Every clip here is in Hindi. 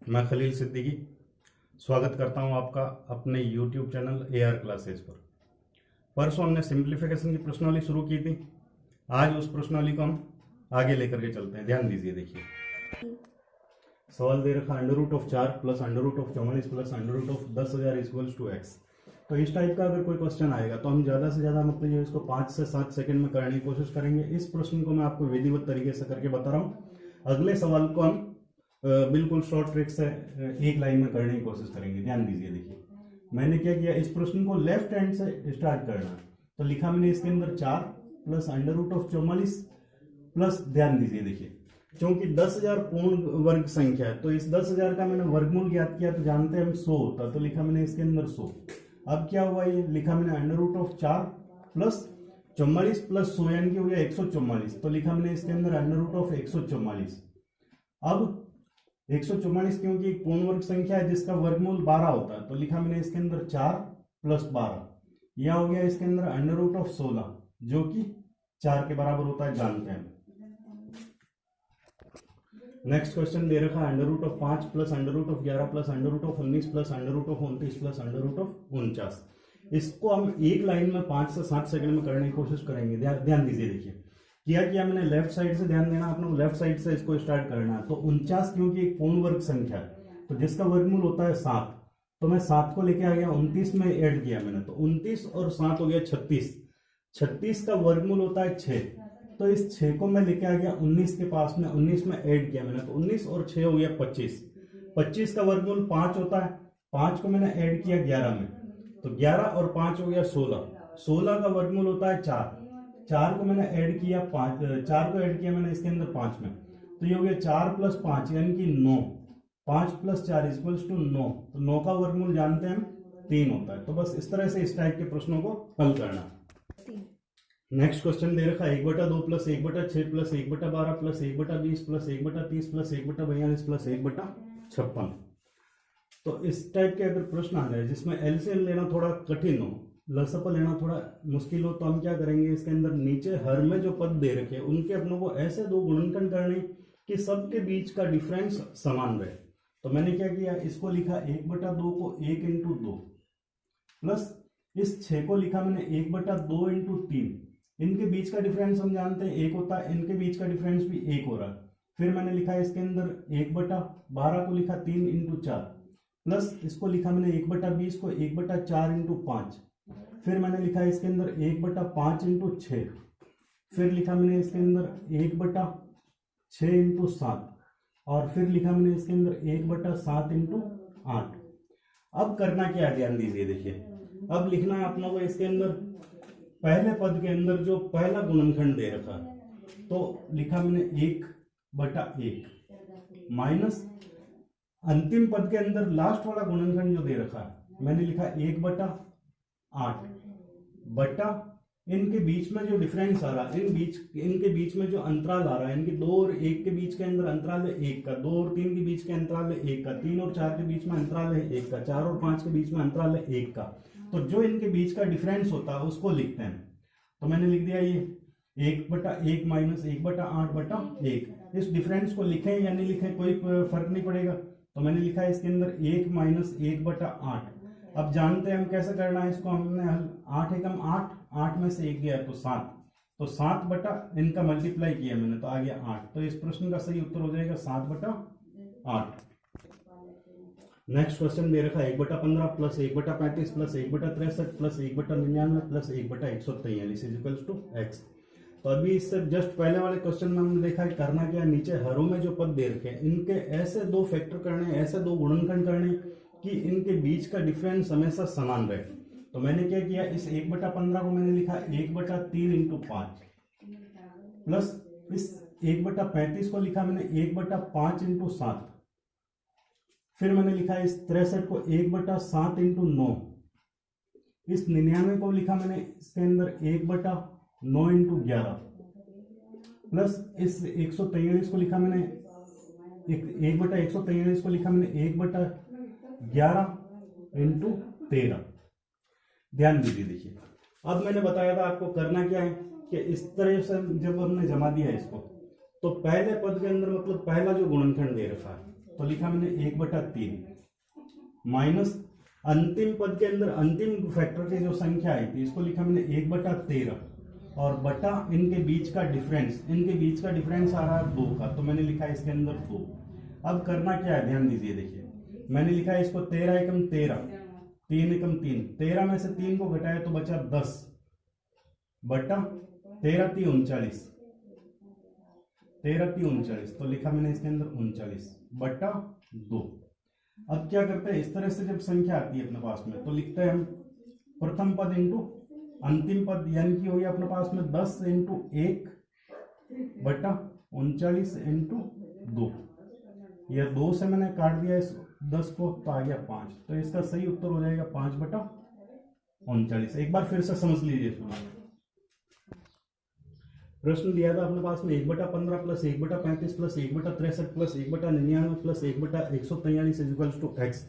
मैं खलील सिद्दीकी स्वागत करता हूं आपका अपने YouTube चैनल AR क्लासेस पर। परसों हमने सिंप्लीफिकेशन की प्रश्नावली शुरू की थी। आज उस प्रश्नावली को हम आगे लेकर के चलते हैं। ध्यान दीजिए, देखिए सवाल दे रखा √4 plus √44 plus √10,000 equals to x। तो इस टाइप का अगर कोई क्वेश्चन आएगा तो हम ज़्यादा से ज़्यादा मतलब ये इसको 5 से 7 सेकंड में करने की कोशिश करेंगे। इस प्रश्न को मैं आपको विधिवत तरीके से करके बता रहा हूँ। अगले सवाल को हम बिल्कुल शॉर्ट ट्रिक से एक लाइन में करने की कोशिश करेंगे। ध्यान दीजिए, देखिए मैंने क्या किया, इस प्रश्न को लेफ्ट हैंड से स्टार्ट करना। तो लिखा मैंने इसके अंदर 4 प्लस √44 प्लस, ध्यान दीजिए देखिए, क्योंकि 10,000 पूर्ण वर्ग संख्या है तो इस 10,000 का मैंने वर्गमूल ज्ञात किया तो जानते हैं हम 100 होता, तो लिखा मैंने इसके अंदर 100। अब क्या हुआ, ये लिखा मैंने √4 प्लस 44 प्लस 100 यानी कि हो गया 144, तो लिखा मैंने इसके अंदर √144। अब 144 क्योंकि एक पूर्ण वर्ग संख्या है जिसका वर्गमूल 12 होता है, तो लिखा मैंने इसके अंदर 4 प्लस 12, यह हो गया इसके अंदर √16 जो कि 4 के बराबर होता है, जानते हैं। नेक्स्ट क्वेश्चन दे रखा है √5 प्लस √11 प्लस √19 प्लस √29 प्लस √49। इसको हम एक लाइन में 5 से 7 सेकंड में करने की कोशिश करेंगे। ध्यान दीजिए, देखिए किया मैंने लेफ्ट साइड से, ध्यान देना आपने, लेफ्ट साइड से इसको स्टार्ट करना है। तो 49 क्योंकि एक पूर्ण वर्ग संख्या है तो जिसका वर्गमूल होता है 7, तो मैं 7 को लेके आ गया, 29 में ऐड किया मैंने, तो 29 और 7 हो गया 36। 36 का वर्गमूल होता है 6, तो इस 6 को मैं लेके आ गया 19 के पास में, 19 में ऐड किया मैंने, तो 19 और 6 हो गया 25। 25 का वर्गमूल 5 होता है, 5 को मैंने ऐड किया 11 में, तो 11 और 5 हो गया 16। 16 का वर्गमूल होता है 4, 4 को मैंने ऐड किया 5, 4 को ऐड किया मैंने इसके अंदर 5 में, तो ये हो गया 4 प्लस 5 यानी कि 9। 5 प्लस 4 इक्वल्स टू 9, तो 9 का वर्गमूल जानते हैं हम 3 होता है। तो बस इस तरह से इस टाइप के प्रश्नों को हल करना। नेक्स्ट क्वेश्चन दे रखा है 1/2 plus 1/6 plus 1/12 plus 1/20 plus 1/30 plus 1/42 plus 1/56। तो इस टाइप के अगर प्रश्न आ जाए जिसमें एलसीएम लेना थोड़ा कठिन हो, लसअप लेना थोड़ा मुश्किल हो, तो हम क्या करेंगे, इसके अंदर नीचे हर में जो पद दे रखे उनके अपनों को ऐसे दो गुणनखंड करने कि सबके बीच का डिफरेंस समान रहे। तो मैंने क्या किया, इसको लिखा 1/2 को 1 × 2 प्लस इस 6 को लिखा मैंने 1/2 × 3। इनके बीच का डिफरेंस हम जानते हैं 1 होता है, इनके बीच का डिफरेंस भी 1 हो रहा है। फिर मैंने लिखा इसके अंदर 1/12 को लिखा 3 × 4 प्लस इसको लिखा मैंने 1/20 को 1/4 × 5। फिर मैंने लिखा इसके अंदर 1/5 × 6। फिर लिखा मैंने इसके अंदर 1/6 × 7 और फिर लिखा मैंने इसके अंदर 1/7 × 8। अब करना क्या है, ध्यान दीजिए, देखिए अब लिखना है अपनों को इसके अंदर पहले पद के अंदर जो पहला गुणनखंड दे रखा है, तो लिखा मैंने 1/1 माइनस अंतिम पद के अंदर लास्ट वाला गुणनखंड जो दे रखा है मैंने लिखा 1/8 बटा इनके बीच में जो डिफरेंस आ रहा है, इनके बीच में जो अंतराल आ रहा है, इनके 2 और 1 के बीच के अंदर अंतराल है 1 का, 2 और 3 के बीच के अंतराल है 1 का, 3 और 4 के बीच में अंतराल है 1 का, 4 और 5 के बीच में अंतराल है 1 का। तो जो इनके बीच का डिफरेंस होता है उसको लिखते हैं। तो मैंने लिख दिया ये 1/1 माइनस 1/8/1। इस डिफरेंस को लिखें या नहीं लिखें कोई फर्क नहीं पड़ेगा, तो मैंने लिखा है इसके अंदर 1 माइनस 1/8। अब जानते हैं हम कैसे करना है इसको, हमने हल 8 एकम 8, 8 में से 1 गया तो 7, तो 7 बटा इनका मल्टीप्लाई किया मैंने तो आ गया 8। तो इस प्रश्न का सही उत्तर हो जाएगा 7/8। नेक्स्ट क्वेश्चन दे रखा है 1/15 plus 1/35 plus 1/63 plus 1/99 plus 1/143 equals to x। तो अभी इससे जस्ट पहले वाले क्वेश्चन में हमने देखा है करना क्या है, नीचे हरों में जो पद दे रखे हैं इनके ऐसे दो फैक्टर करने, ऐसे दो गुणनखंड करने कि इनके बीच का डिफरेंस हमेशा समान रहे। तो मैंने क्या किया, इस 1/15 को मैंने लिखा 1/3 × 5 प्लस इस 1/35 को लिखा मैंने 1/5 × 7। फिर मैंने लिखा इस 63 को 1/7 × 9। इस 99 को लिखा मैंने इसके अंदर 1/9 × 11 प्लस इस 143 को लिखा मैंने 1/143 को लिखा मैंने 1/11 × 13। ध्यान दीजिए, देखिए अब मैंने बताया था आपको करना क्या है कि इस तरह से जब हमने जमा दिया इसको, तो पहले पद के अंदर मतलब पहला जो गुणनखंड दे रखा है तो लिखा मैंने 1/3 माइनस अंतिम पद के अंदर अंतिम फैक्टर की जो संख्या आई थी इसको लिखा मैंने 1/13 और बटा इनके बीच का डिफरेंस, इनके बीच का डिफरेंस आ रहा है 2 का, तो मैंने लिखा है इसके अंदर 2। अब करना क्या है, ध्यान दीजिए, देखिए मैंने लिखा है इसको 13 एकम 13, 3 एकम 3, 13 में से 3 को घटाया तो बचा 10 बटा 13 × 3 39, 13 × 3 39, तो लिखा मैंने इसके अंदर 39/2। अब क्या करते हैं, इस तरह से जब संख्या आती है अपने पास में तो लिखते हैं हम प्रथम पद इंटू अंतिम पद, यानी कि हो गया अपने पास में 10 × 1/39 × 2, या 2 से मैंने काट दिया इस 10 को तो आ गया 5, तो इसका सही उत्तर हो जाएगा 5/39। एक बार फिर से समझ लीजिए, प्रश्न दिया था अपने पास में 1/15 plus 1/35 plus 1/63 plus 1/99 plus 1/143 equals to x।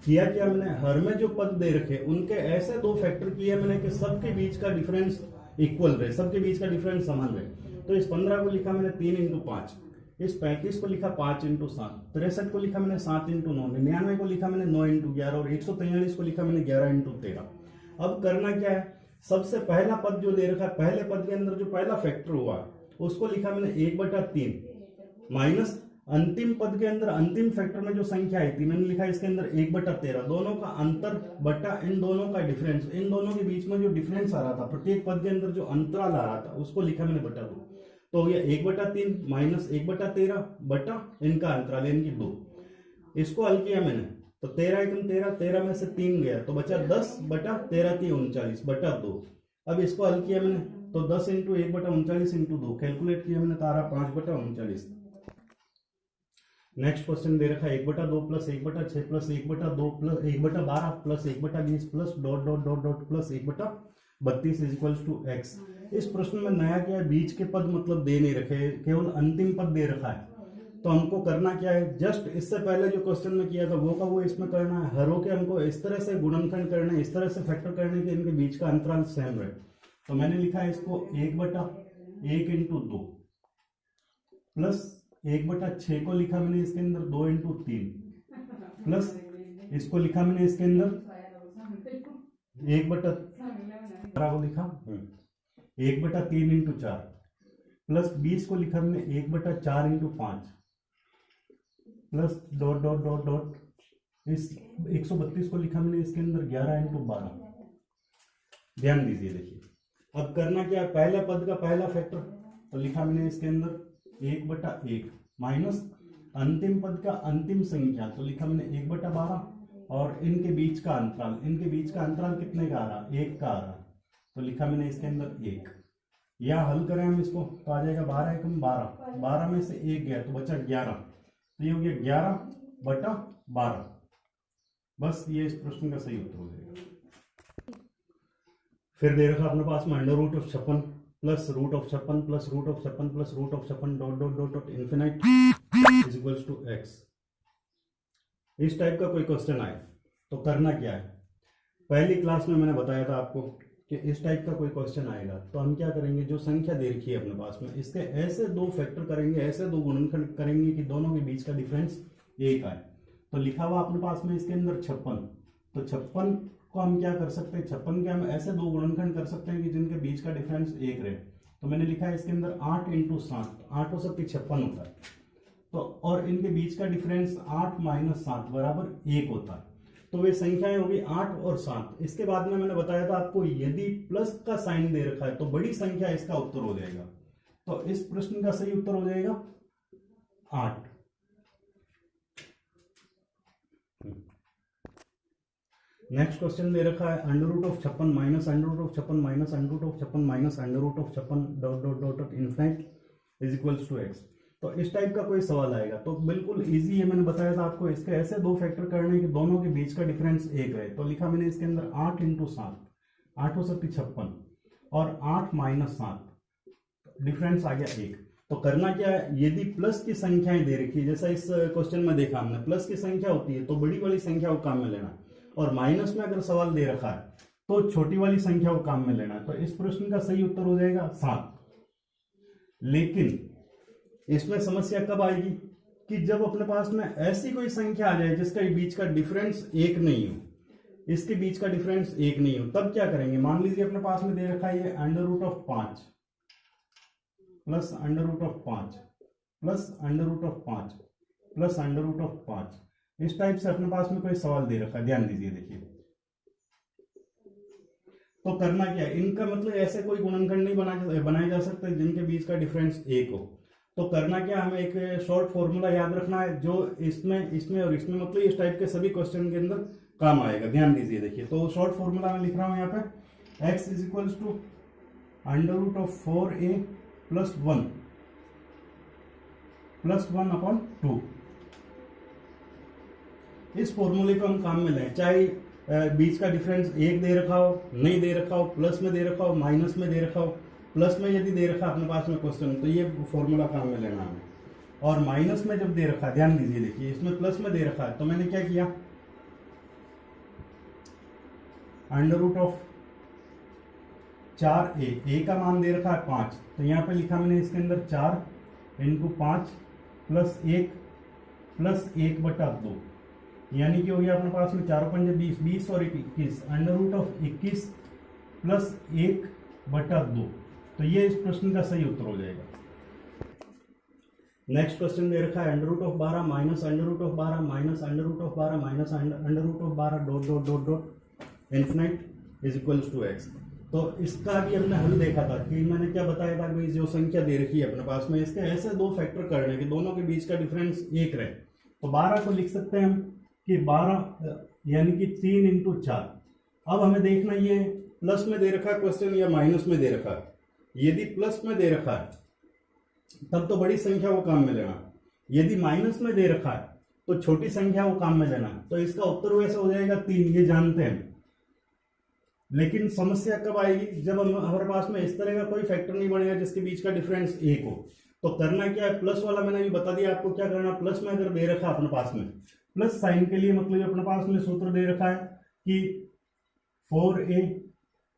किया क्या मैंने, हर में जो पद दे रखे उनके ऐसे दो फैक्टर किए मैंने कि सबके बीच का डिफरेंस इक्वल रहे, सबके बीच का डिफरेंस समान रहे। तो इस 15 को लिखा मैंने 3 × 5, इस 35 को लिखा 5 × 7, 63 को लिखा मैंने 7 × 9, 99 को लिखा मैंने 9 × 11 और 143 को लिखा मैंने 11 × 13। अब करना क्या है, सबसे पहला पद जो दे रखा है, पहले पद के अंदर जो पहला फैक्टर हुआ उसको लिखा मैंने 1/3 माइनस अंतिम पद के अंदर अंतिम फैक्टर में जो संख्या आई थी मैंने लिखा इसके अंदर 1/13, दोनों का अंतर बटा इन दोनों का डिफरेंस, इन दोनों के बीच में जो डिफरेंस आ रहा था, प्रत्येक पद के अंदर जो अंतराल आ रहा था उसको लिखा मैंने बटा 2, तो हो गया 1/3 माइनस 1/13 बटा इनका अंतराल यानी कि 2। इसको हल किया मैंने तो 13 × 13, 13 में से 3 गया तो बचा 10 बटा 13 × 3 39/2। अब इसको हल किया मैंने तो 10 × 1/39 × 2 कैलकुलेट किया मैंने तो आ रहा 5/39। नेक्स्ट क्वेश्चन दे रखा है 1/2 plus 1/6 plus 1/2 plus 1/12 plus 1/20 plus dot dot dot dot plus 1/32 equals to x। इस प्रश्न में नया क्या है, बीच के पद मतलब दे नहीं रखे, केवल अंतिम पद दे रखा है। तो हमको करना क्या है, जस्ट इससे पहले जो क्वेश्चन में किया था वो का वो इसमें करना है। हरों के हमको इस तरह से गुणनखंड करना है, इस तरह से फैक्टर करने के इनके बीच का अंतराल सेम रहे। तो मैंने लिखा है इसको 1/1 × 2 प्लस 1/6 को लिखा मैंने इसके अंदर 2 × 3 प्लस इसको लिखा मैंने इसके अंदर 1/12 को लिखा 1/3 × 4 प्लस 20 को लिखा मैंने 1/4 × 5 plus dot dot dot dot इस 132 को लिखा मैंने इसके अंदर 11 × 12। ध्यान दीजिए, देखिए अब करना क्या है, पहले पद का पहला फैक्टर तो लिखा मैंने इसके अंदर 1/1 माइनस अंतिम पद का अंतिम संख्या तो लिखा मैंने 1/12 और इनके बीच का अंतराल, इनके बीच का अंतराल कितने का आ रहा, 1 का आ रहा, तो लिखा मैंने इसके अंदर 1। या हल करें हम इसको तो आ जाएगा 12 × 12, 12 में से 1 गया तो बचा 11, तो ये हो गया 11/12। बस ये इस प्रश्न का सही उत्तर हो जाएगा। फिर दे रखा अपने पास में √56 plus √56 plus √56 plus √56 dot dot dot dot infinite is equals to x। इस टाइप का कोई क्वेश्चन आए तो करना क्या है, पहली क्लास में मैंने बताया था आपको कि इस टाइप का कोई क्वेश्चन आएगा तो हम क्या करेंगे, जो संख्या दे रखी है अपने पास में इसके ऐसे दो फैक्टर करेंगे, ऐसे दो गुणनखंड करेंगे कि दोनों के बीच का डिफरेंस 1 आए। तो लिखा हुआ अपने पास में इसके अंदर 56, तो 56 को हम क्या कर सकते हैं, 56 के हम ऐसे दो गुणनखंड कर सकते हैं कि जिनके बीच का डिफरेंस 1 रहे। तो मैंने लिखा है इसके अंदर 8 × 7, 8 और 7 56 होता है, तो और इनके बीच का डिफरेंस 8 - 7 बराबर 1 होता है। तो वे संख्याएं होगी 8 और 7। इसके बाद में मैंने बताया था आपको यदि प्लस का साइन दे रखा है तो बड़ी संख्या इसका उत्तर हो जाएगा। तो इस प्रश्न का सही उत्तर हो जाएगा 8। नेक्स्ट क्वेश्चन दे रखा है √56 minus √56 minus √56 minus √56 dot dot dot dot infinite is equals to x। तो इस टाइप का कोई सवाल आएगा तो बिल्कुल इजी है, मैंने बताया था आपको इसके ऐसे दो फैक्टर करने के दोनों के बीच का डिफरेंस 1 रहे। तो लिखा मैंने इसके अंदर 8 × 7, 8 और 7 56 और 8 - 7 डिफरेंस आ गया 1। तो करना क्या है, यदि प्लस की संख्याएं दे रखी है, जैसा इस क्वेश्चन में देखा हमने प्लस की संख्या होती है तो बड़ी वाली संख्या को काम में लेना, और माइनस में अगर सवाल दे रखा है तो छोटी वाली संख्या को काम में लेना। तो इस प्रश्न का सही उत्तर हो जाएगा 7। लेकिन इसमें समस्या कब आएगी, कि जब अपने पास में ऐसी कोई संख्या आ जाए जिसका बीच का डिफरेंस एक नहीं हो, इसके बीच का डिफरेंस एक नहीं हो, तब क्या करेंगे। मान लीजिए अपने पास में दे रखा है ये under root of 5 plus under root of 5 plus under root of 5 plus under root of 5, इस टाइप से अपने पास में कोई सवाल दे रखा है। ध्यान दीजिए, देखिए तो करना क्या है, इनका मतलब ऐसे कोई गुणनखंड नहीं बनाए जा सकते जिनके बीच का डिफरेंस एक हो। तो करना क्या, हमें एक शॉर्ट फॉर्मूला याद रखना है जो इसमें इसमें और इसमें मतलब इस टाइप के सभी क्वेश्चन के अंदर काम आएगा। ध्यान दीजिए, देखिए तो शॉर्ट फॉर्मूला मैं लिख रहा हूं यहाँ पे, x is equals to under root of 4a plus 1 upon 2। इस फॉर्मूले को हम काम में लें, चाहे बीच का डिफरेंस एक दे रखा हो, नहीं दे रखा हो, प्लस में दे रखा हो, माइनस में दे रखा हो। प्लस में यदि दे रखा अपने पास में क्वेश्चन तो ये फॉर्मूला काम में लेना है, और माइनस में जब दे रखा, ध्यान दीजिए, देखिए इसमें प्लस में दे रखा है तो मैंने क्या किया, अंडर रूट ऑफ 4a का मान दे रखा है 5, तो यहाँ पे लिखा मैंने इसके अंदर 4 इंटू 5 प्लस 1/2, यानी कि हो गया अपने पास में 4 पंजे 20, 20 और 21, अंडर रूट ऑफ 21 प्लस 1/2। तो ये इस प्रश्न का सही उत्तर हो जाएगा। नेक्स्ट क्वेश्चन दे रखा है under root of 12 minus under root of 12 minus under root of 12 minus under root of 12 dot dot dot dot infinite is equals to x। तो इसका भी हमने हल देखा था कि मैंने क्या बताया था कि जो संख्या दे रखी है अपने पास में, इसके ऐसे दो फैक्टर करने के दोनों के बीच का डिफरेंस एक रहे। तो 12 को लिख सकते हैं हम कि 12 यानी कि 3 इंटू 4। अब हमें देखना ये प्लस में दे रखा है क्वेश्चन या माइनस में दे रखा है। यदि प्लस में दे रखा है तब तो बड़ी संख्या को काम में लेना, यदि माइनस में दे रखा है तो छोटी संख्या को काम में लेना। तो इसका उत्तर वैसे हो जाएगा 3, ये जानते हैं। लेकिन समस्या कब आएगी, जब हमारे पास में इस तरह का कोई फैक्टर नहीं बनेगा जिसके बीच का डिफरेंस एक हो। तो करना क्या है, प्लस वाला मैंने अभी बता दिया आपको क्या करना। प्लस में अगर दे रखा अपने पास में, प्लस साइन के लिए मतलब अपने पास में सूत्र दे रखा है कि 4a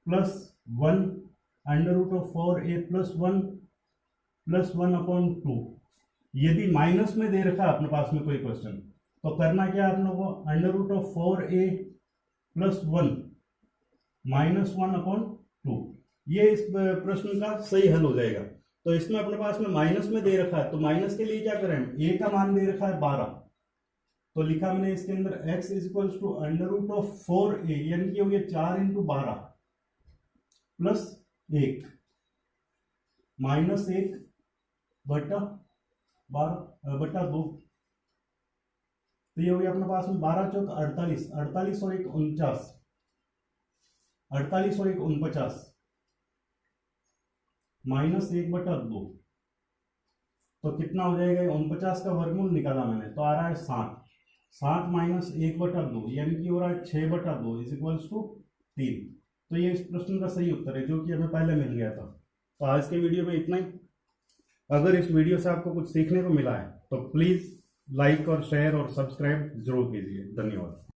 plus 1 under root of 4a plus 1 upon 2। यदि माइनस में दे रखा है अपने पास में कोई क्वेश्चन तो करना क्या है आप लोगों को, under root of 4a plus 1 minus 1 upon 2, ये इस प्रश्न का सही हल हो जाएगा। तो इसमें अपने पास में माइनस में दे रखा है तो माइनस के लिए क्या करें, a का मान दे रखा है 12, तो लिखा मैंने इसके अंदर x is equals to under root of 4a यानी कि हो गया 4 इंटू 12 प्लस 1 माइनस 1 बटा 2। तो ये हो गया अपने पास में 12 चौक 48, 48 और 1 49, 48 और 1 49 माइनस 1/2। तो कितना हो जाएगा, 49 का वर्गमूल निकाला मैंने तो आ रहा है 7 माइनस 1/2 यानी कि हो रहा है 6/2 इज इक्वल्स टू 3। तो ये इस प्रश्न का सही उत्तर है जो कि हमें पहले मिल गया था। तो आज के वीडियो में इतना ही। अगर इस वीडियो से आपको कुछ सीखने को मिला है तो प्लीज लाइक और शेयर और सब्सक्राइब जरूर कीजिए। धन्यवाद।